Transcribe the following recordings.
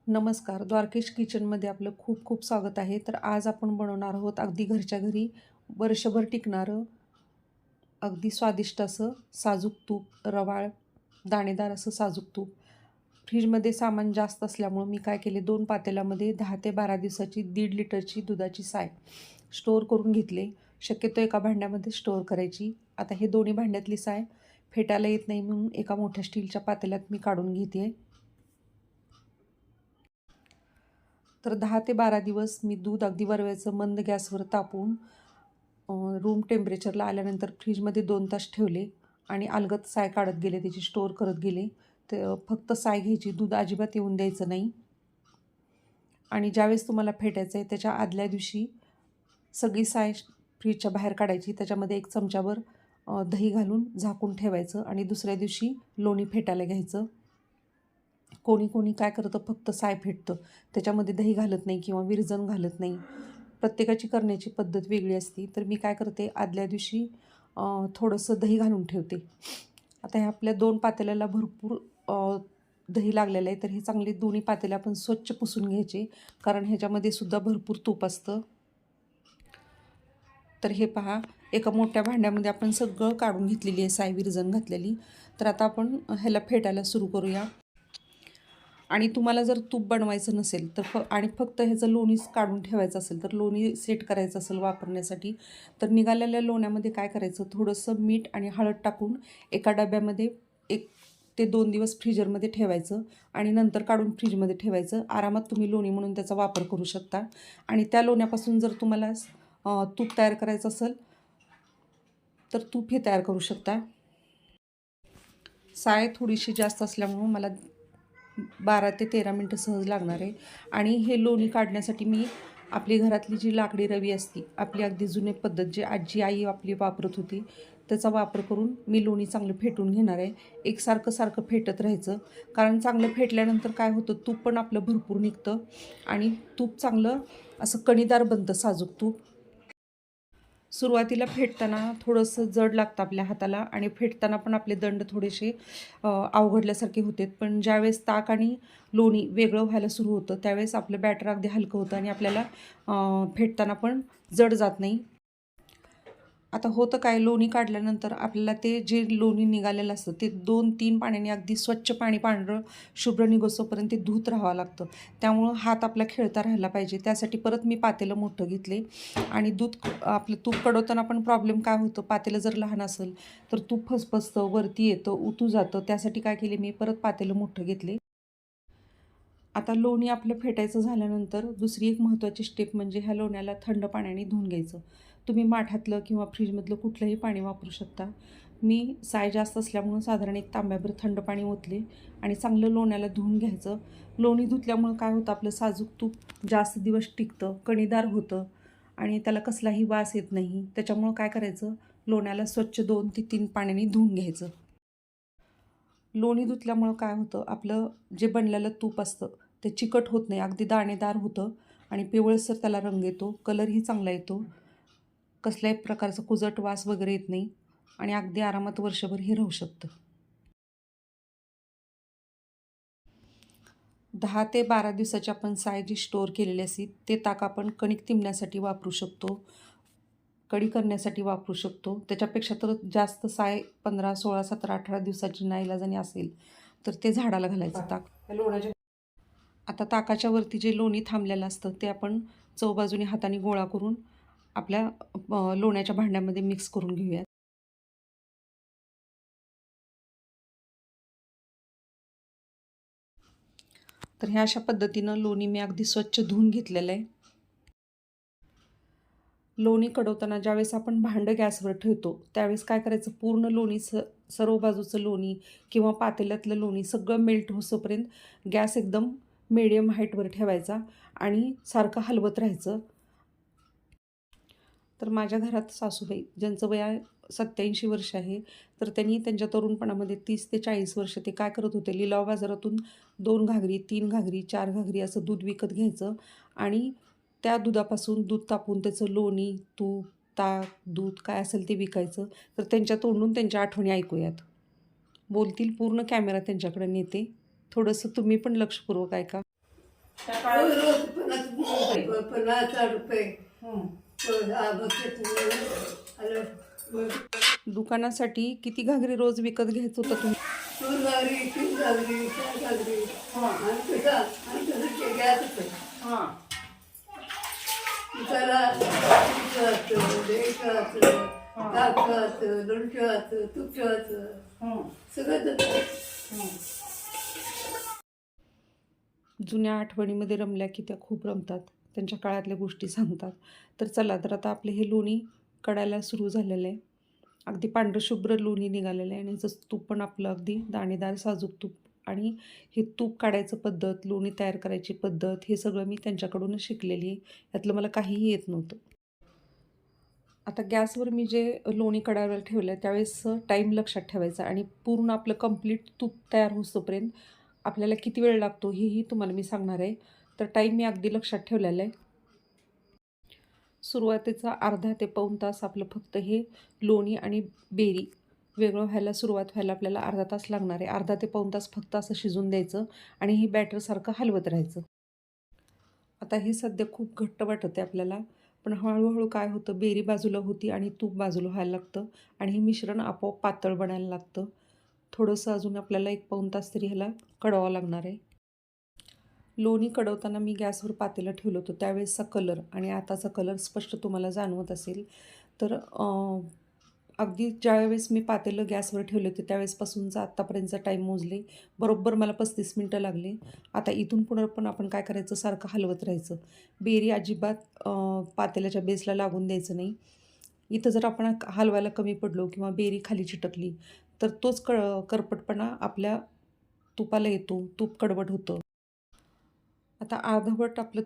नमस्कार. द्वारकेश किचनमध्ये आपलं खूप खूप स्वागत आहे. तर आज आपण बनवणार आहोत अगदी घरच्या घरी वर्षभर टिकणारं, अगदी स्वादिष्ट असं साजूक तूप, रवाळ, दाणेदार असं साजूक तूप. फ्रीजमध्ये सामान जास्त असल्यामुळं मी काय केले, 2 पातेल्यामध्ये 10 ते 12 दिवसाची 1.5 लिटरची दुधाची साय स्टोअर करून घेतले. शक्यतो एका भांड्यामध्ये स्टोअर करायची. आता हे दोन्ही भांड्यातली साय फेटायला येत नाही म्हणून एका मोठ्या स्टीलच्या पातेल्यात मी काढून घेते. तर 10 ते 12 दिवस मी दूध अगदी वरव्याचं मंद गॅसवर तापवून रूम टेम्परेचरला आल्यानंतर फ्रीजमध्ये 2 तास ठेवले आणि अलगद साय काढत गेले, त्याची स्टोअर करत गेले. तर फक्त साय घ्यायची, दूध अजिबात येऊन द्यायचं नाही. आणि ज्यावेळेस तुम्हाला फेटायचं आहे त्याच्या आदल्या दिवशी सगळी साय फ्रीजच्या बाहेर काढायची. त्याच्यामध्ये 1 चमचाभर दही घालून झाकून ठेवायचं आणि दुसऱ्या दिवशी लोणी फेटायला घ्यायचं. कोणी कोणी काय करतं, फक्त साय फेटतं, त्याच्यामध्ये दही घालत नाही किंवा विरजण घालत नाही. प्रत्येकाची करण्याची पद्धत वेगळी असते. तर मी काय करते, आदल्या दिवशी थोडंसं दही घालून ठेवते. आता ह्या आपल्या 2 पातेल्याला भरपूर दही लागलेलं आहे. तर हे चांगले दोन्ही पातेले आपण स्वच्छ पुसून घ्यायचे, कारण ह्याच्यामध्ये सुद्धा भरपूर तूप असतं. तर हे पहा, एका मोठ्या भांड्यामध्ये आपण सगळं काढून घेतलेली आहे साय विरजण घातलेली. तर आता आपण ह्याला फेटायला सुरू करूया. आणि तुम्हाला जर तूप बनवायचं नसेल तर आणि फक्त ह्याचं लोणीच काढून ठेवायचं असेल, तर लोणी सेट करायचं असेल वापरण्यासाठी, तर निघालेल्या लोण्यामध्ये काय करायचं, थोडंसं मीठ आणि हळद टाकून एका डब्यामध्ये 1 ते 2 दिवस फ्रीजरमध्ये ठेवायचं आणि नंतर काढून फ्रीजमध्ये ठेवायचं. आरामात तुम्ही लोणी म्हणून त्याचा वापर करू शकता. आणि त्या लोण्यापासून जर तुम्हाला तूप तयार करायचं असेल तर तूप हे तयार करू शकता. साय थोडीशी जास्त असल्यामुळं मला 12 ते 13 मिनटं सहज लागणार आहे. आणि हे लोणी काढण्यासाठी मी आपली घरातली जी लाकडी रवी असती, आपली अगदी जुनी पद्धत जी आजी आई आपली वापरत होती, त्याचा वापर करून मी लोणी चांगलं फेटून घेणार आहे. सारखं फेटत राहायचं, कारण चांगलं फेटल्यानंतर काय होतं, तूप पण आपलं भरपूर निघतं आणि तूप चांगलं असं कणीदार बनतं साजूक तूप. सुरुवातीला फेटताना थोडंसं जड लागतं आपल्या हाताला आणि फेटताना पण आपले दंड थोडेसे अवघडल्यासारखे होते. पण ज्यावेळेस ताक आणि लोणी वेगळं व्हायला सुरू होतं, त्यावेळेस आपलं बॅटर अगदी हलकं होतं आणि आपल्याला फेटताना पण जड जात नाही. आता होतं काय, लोणी काढल्यानंतर आपल्याला ते जे लोणी निघालेलं असतं ते 2-3 पाण्याने अगदी स्वच्छ पाणी, पांढरं शुभ्र निघोसोपर्यंत ते धुत राहावं लागतं. त्यामुळं हात आपला खेळता राहिला पाहिजे. त्यासाठी परत मी पातेलं मोठं घेतले. आणि आपलं तूप कडवताना पण प्रॉब्लेम काय होतं, पातेलं जर लहान असेल तर तूप फसफसतं, वरती येतं, उतू जातं. त्यासाठी काय केले, मी परत पातेलं मोठं घेतले. आता लोणी आपलं फेटायचं झाल्यानंतर दुसरी एक महत्त्वाची स्टेप म्हणजे ह्या लोण्याला थंड पाण्याने धुवून घ्यायचं. तुम्ही माठातलं किंवा फ्रीजमधलं कुठलंही पाणी वापरू शकता. मी साय जास्त असल्यामुळं साधारण 1 तांब्याभर थंड पाणी ओतले आणि चांगलं लोण्याला धुवून घ्यायचं. लोणी धुतल्यामुळं काय होतं, आपलं साजूक तूप जास्त दिवस टिकतं, कणीदार होतं आणि त्याला कसलाही वास येत नाही. त्याच्यामुळं काय करायचं, लोण्याला स्वच्छ 2 ते 3 पाण्याने धुवून घ्यायचं. लोणी धुतल्यामुळं काय होतं, आपलं जे बनलेलं तूप असतं ते चिकट होत नाही, अगदी दाणेदार होतं आणि पिवळसर त्याला रंग येतो, कलरही चांगला येतो, कसल्याही प्रकारचा कुजट वास वगैरे येत नाही आणि अगदी आरामात वर्षभर हे राहू शकतं. 10 ते 12 दिवसाची आपण साय जी स्टोअर केलेली असते ते ताक आपण कणिक तिंबण्यासाठी वापरू शकतो, कढी करण्यासाठी वापरू शकतो. त्याच्यापेक्षा तर जास्त साय 15, 16, 17, 18 दिवसाची नाईलाजाने असेल तर ते झाडाला घालायचं ताक. आता ताकाच्या वरती जे लोणी थांबलेलं असतं ते आपण चौबाजूने हाताने गोळा करून आपल्या लोण्याच्या भांड्यामध्ये मिक्स करून घेऊयात. तर ह्या अशा पद्धतीनं लोणी मी अगदी स्वच्छ धुवून घेतलेलं आहे. लोणी कडवताना ज्यावेळेस आपण भांडं गॅसवर ठेवतो त्यावेळेस काय करायचं, पूर्ण लोणी सर्व बाजूचं लोणी किंवा पातेल्यातलं लोणी सगळं मेल्ट होईपर्यंत गॅस एकदम मीडियम हाईटवर ठेवायचा आणि सारखं हलवत राहायचं. तर माझ्या घरात सासूबाई, ज्यांचं वय 87 वर्ष आहे, तर त्यांनी त्यांच्या तरुणपणामध्ये 30 ते 40 वर्ष ते काय करत होते, लिलाव बाजारातून 2 घागरी, 3 घागरी, 4 घागरी असं दूध विकत घ्यायचं आणि त्या दुधापासून दूध तापवून त्याचं लोणी, तूप, ताक, दूध काय असेल ते विकायचं. तर त्यांच्या तोंडून त्यांच्या आठवणी ऐकूयात. बोलतील, पूर्ण कॅमेरा त्यांच्याकडे नेते. थोडंसं तुम्ही पण लक्षपूर्वक ऐका. रोज रोज 50 रुपये दुकानासाठी किती घागरी रोज विकत घ्यायचं होतं तुम्ही? 2 घागरी 3 घागरी 4 घागरी आणि तसं गॅस त्याला लोणचं ठेवायचं, तूप ठेवायचं, सगळं जुन्या आठवणीमध्ये रमल्या की त्या खूप रमतात. त्यांच्या काळातल्या गोष्टी सांगतात. तर चला, तर आता आपले हे लोणी कडायला सुरू झालेलं आहे. अगदी पांढरशुभ्र लोणी निघालेलं आहे आणि जसं तूप पण आपलं अगदी दाणेदार साजूक तूप. आणि हे तूप काढायचं पद्धत, लोणी तयार करायची पद्धत, हे सगळं मी त्यांच्याकडूनच शिकलेली आहे. यातलं मला काहीही येत नव्हतं. आता गॅसवर मी जे लोणी कडायला ठेवलं आहे त्यावेळेस टाईम लक्षात ठेवायचा आणि पूर्ण आपलं कंप्लीट तूप तयार होईस्तोपर्यंत आपल्याला किती वेळ लागतो हेही तुम्हाला मी सांगणार आहे. तर टाईम मी अगदी लक्षात ठेवलेला आहे. सुरुवातीचा अर्धा ते पाऊण तास आपलं फक्त हे लोणी आणि बेरी वेगळं व्हायला सुरुवात व्हायला आपल्याला अर्धा तास लागणार आहे. अर्धा ते पाऊण तास फक्त असं शिजून द्यायचं आणि हे बॅटरसारखं हलवत राहायचं. आता हे सध्या खूप घट्ट वाटतं आहे आपल्याला, पण हळूहळू काय होतं, बेरी बाजूला होती आणि तूप बाजूला व्हायला लागतं आणि हे मिश्रण आपोआप पातळ बनायला लागतं. थोडंसं अजून आपल्याला 1 पाऊण तास तरी ह्याला कढवावं लागणार आहे. लोणी कढवताना मी गॅसवर पातेलं ठेवलं होतं त्यावेळेसचा कलर आणि आताचा कलर स्पष्ट तुम्हाला जाणवत असेल. तर अगदी ज्यावेळेस मी पातेलं गॅसवर ठेवले होते त्यावेळेसपासूनचा आत्तापर्यंतचा टाईम मोजले, बरोबर मला 35 मिनटं लागले. आता इथून पुढं पण आपण काय करायचं, सारखं हलवत राहायचं. बेरी अजिबात पातेल्याच्या बेसला लागून द्यायचं नाही. इथं जर आपण हलवायला कमी पडलो किंवा बेरी खाली चिटकली तर तोच करपटपणा आपल्या तुपाला येतो, तूप कडवट होतं. आता अर्धवट आपलं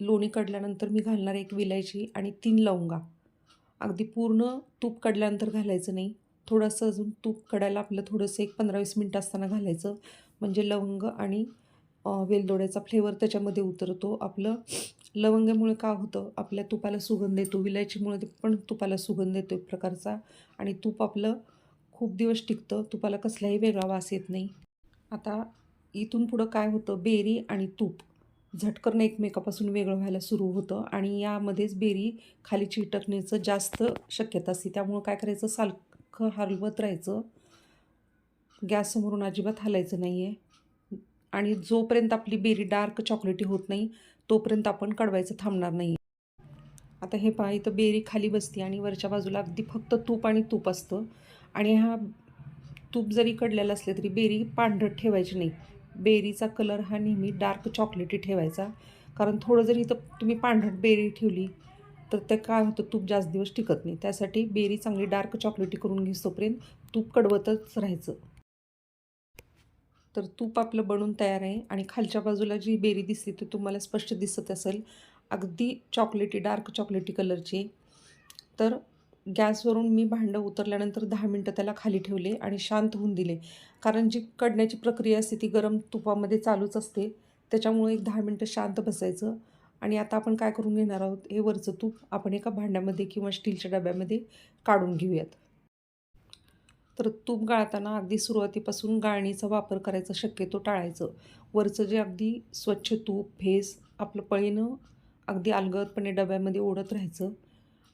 लोणी काढल्यानंतर मी घालणार 1 विलायची आणि 3 लवंगा. अगदी पूर्ण तूप काढल्यानंतर घालायचं नाही. थोडंसं अजून तूप काढायला आपलं थोडंसं 15-20 मिनटं असताना घालायचं. म्हणजे लवंग आणि वेलदोड्याचा फ्लेवर त्याच्यामध्ये उतरतो. आपलं लवंगामुळे काय होतं, आपल्या तुपाला सुगंध येतो. विलायचीमुळे ते पण तुपाला सुगंध येतो एक प्रकारचा आणि तूप आपलं खूप दिवस टिकतं. तुपाला कसलाही वेगळा वास येत नाही. आता इथून पुढं काय होतं, बेरी आणि तूप झटकन एकमेकापासून वेगळं व्हायला सुरू होतं आणि यामध्येच बेरी खाली चिटकण्याचं जास्त शक्यता असते. त्यामुळं काय करायचं, सारखं हलवत राहायचं. गॅससमोरून अजिबात हलायचं नाही आहे आणि जोपर्यंत आपली बेरी डार्क चॉकलेटी होत नाही तोपर्यंत आपण कढवायचं थांबणार नाही. आता हे पहा, इथं बेरी खाली बसते आणि वरच्या बाजूला अगदी फक्त तूप आणि तूप असतं आणि हा तूप जरी कडलेलं असलं तरी बेरी पांढरट ठेवायची नाही. बेरीचा कलर हा नेहमी डार्क चॉकलेटी ठेवायचा. कारण थोडं जरी इथं तुम्ही पांढरट बेरी ठेवली तर ते काय होतं, तूप जास्त दिवस टिकत नाही. त्यासाठी बेरी चांगली डार्क चॉकलेटी करून घेईस्तोपर्यंत तूप कडवतच राहायचं. तर तूप आपलं बनून तयार आहे आणि खालच्या बाजूला जी बेरी दिसते ती तुम्हाला स्पष्ट दिसत असेल, अगदी चॉकलेटी डार्क चॉकलेटी कलरची. तर गॅसवरून मी भांडं उतरल्यानंतर 10 मिनटं त्याला खाली ठेवले आणि शांत होऊन दिले. कारण जी कडण्याची प्रक्रिया असते ती गरम तुपामध्ये चालूच असते. त्याच्यामुळे एक 10 मिनटं शांत बसायचं. आणि आता आपण काय करून घेणार आहोत, हे वरचं तूप आपण एका भांड्यामध्ये किंवा स्टीलच्या डब्यामध्ये काढून घेऊयात. तर तूप गाळताना अगदी सुरुवातीपासून गाळणीचा वापर करायचा शक्यतो टाळायचं. वरचं जे अगदी स्वच्छ तूप, फेस आपलं पळीनं अगदी अलगदपणे डब्यामध्ये ओढत राहायचं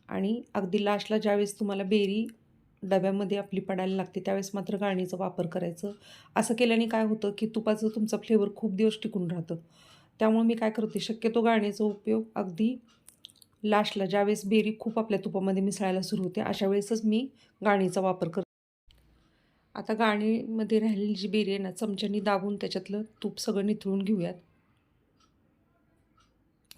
आणि अगदी लास्टला ज्यावेळेस तुम्हाला बेरी डब्यामध्ये आपली पडायला लागते त्यावेळेस मात्र गाळणीचा वापर करायचं. असं केल्याने काय होतं, की तुपाचं तुमचा फ्लेवर खूप दिवस टिकून राहतं. त्यामुळे मी काय करते, शक्यतो गाळणीचा उपयोग अगदी लास्टला ज्यावेळेस बेरी खूप आपल्या तुपामध्ये मिसळायला सुरू होते अशा वेळेसच मी गाळणीचा वापर करते. आता गाळणीमध्ये राहिलेली जी बेरी आहे ना, चमच्यानी दाबून त्याच्यातलं तूप सगळं निथळून घेऊयात.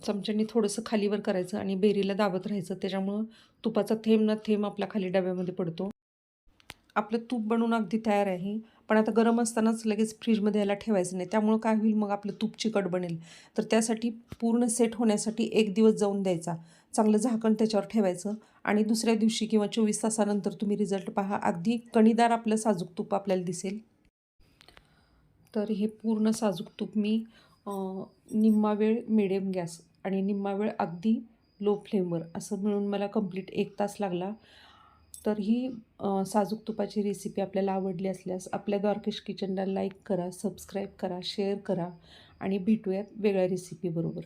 चमच्यानी थोडंसं खालीवर करायचं आणि बेरीला दाबत राहायचं. त्याच्यामुळं तुपाचा थेंब ना थेंब आपल्या खाली डब्यामध्ये पडतो. आपलं तूप बनवून अगदी तयार आहे. पण आता गरम असतानाच लगेच फ्रीजमध्ये याला ठेवायचं नाही. त्यामुळं काय होईल, मग आपलं तूप चिकट बनेल. तर त्यासाठी पूर्ण सेट होण्यासाठी 1 दिवस जाऊन द्यायचा. चांगलं झाकण त्याच्यावर ठेवायचं आणि दुसऱ्या दिवशी किंवा 24 तासानंतर तुम्ही रिझल्ट पहा. अगदी कणीदार आपलं साजूक तूप आपल्याला दिसेल. तर हे पूर्ण साजूक तूप मी निम्मा वेळ मिडियम गॅस आणि निम्मा वेळ अगदी लो फ्लेमवर असं मिळून मला कंप्लीट 1 तास लागला. तर ही साजूक तुपाची रेसिपी आपल्याला आवडली असल्यास आपल्या द्वारकेश किचनला लाईक करा, सबस्क्राईब करा, शेअर करा आणि भेटूयात वेगळ्या रेसिपीबरोबर.